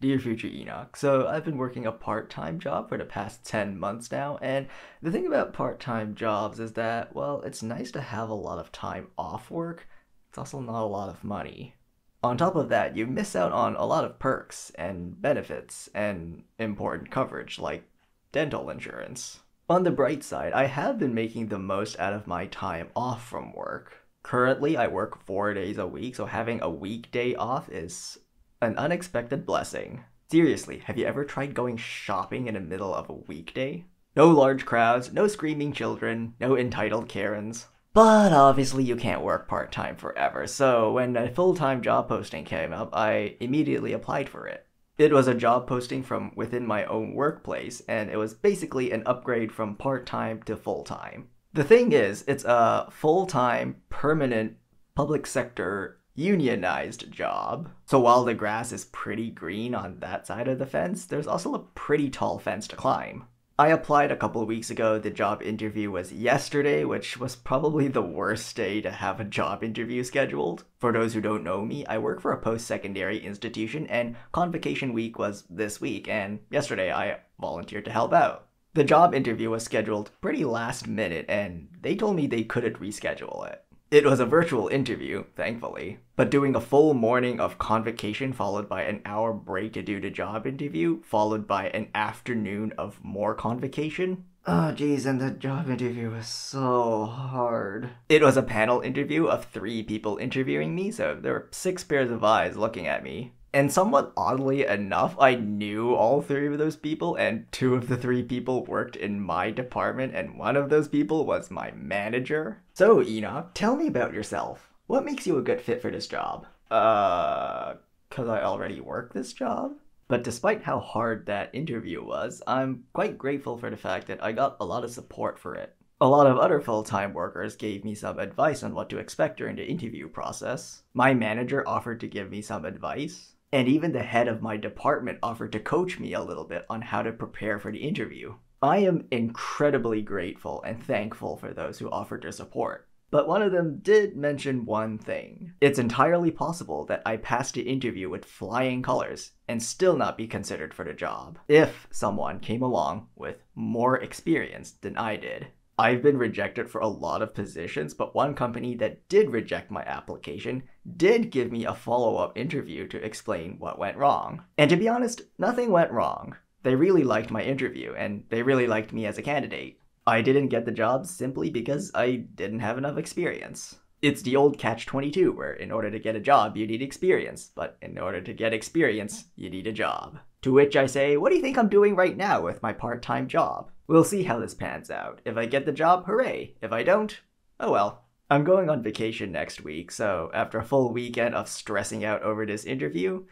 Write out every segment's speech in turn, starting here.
Dear future Enoch, so I've been working a part-time job for the past 10 months now, and the thing about part-time jobs is that, well, it's nice to have a lot of time off work. It's also not a lot of money. On top of that, you miss out on a lot of perks and benefits and important coverage like dental insurance. On the bright side, I have been making the most out of my time off from work. Currently, I work 4 days a week, so having a weekday off is an unexpected blessing. Seriously, have you ever tried going shopping in the middle of a weekday? No large crowds, no screaming children, no entitled Karens. But obviously you can't work part-time forever, so when a full-time job posting came up, I immediately applied for it. It was a job posting from within my own workplace, and it was basically an upgrade from part-time to full-time. The thing is, it's a full-time, permanent, public sector, unionized job. So while the grass is pretty green on that side of the fence, there's also a pretty tall fence to climb. I applied a couple of weeks ago. The job interview was yesterday, which was probably the worst day to have a job interview scheduled. For those who don't know me, I work for a post-secondary institution, and convocation week was this week, and yesterday I volunteered to help out. The job interview was scheduled pretty last minute, and they told me they couldn't reschedule it. It was a virtual interview, thankfully, but doing a full morning of convocation followed by an hour break to do the job interview, followed by an afternoon of more convocation. Oh geez, and the job interview was so hard. It was a panel interview of 3 people interviewing me, so there were 6 pairs of eyes looking at me. And somewhat oddly enough, I knew all 3 of those people, and 2 of the 3 people worked in my department, and one of those people was my manager. So, Enoch, tell me about yourself. What makes you a good fit for this job? Cause I already work this job? But despite how hard that interview was, I'm quite grateful for the fact that I got a lot of support for it. A lot of other full-time workers gave me some advice on what to expect during the interview process. My manager offered to give me some advice. And even the head of my department offered to coach me a little bit on how to prepare for the interview. I am incredibly grateful and thankful for those who offered their support. But one of them did mention one thing. It's entirely possible that I passed the interview with flying colors and still not be considered for the job if someone came along with more experience than I did. I've been rejected for a lot of positions, but one company that did reject my application did give me a follow-up interview to explain what went wrong. And to be honest, nothing went wrong. They really liked my interview, and they really liked me as a candidate. I didn't get the job simply because I didn't have enough experience. It's the old catch-22 where in order to get a job, you need experience, but in order to get experience, you need a job. To which I say, what do you think I'm doing right now with my part-time job? We'll see how this pans out. If I get the job, hooray. If I don't, oh well. I'm going on vacation next week, so after a full weekend of stressing out over this interview,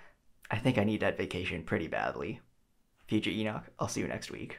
I think I need that vacation pretty badly. Future Enoch, I'll see you next week.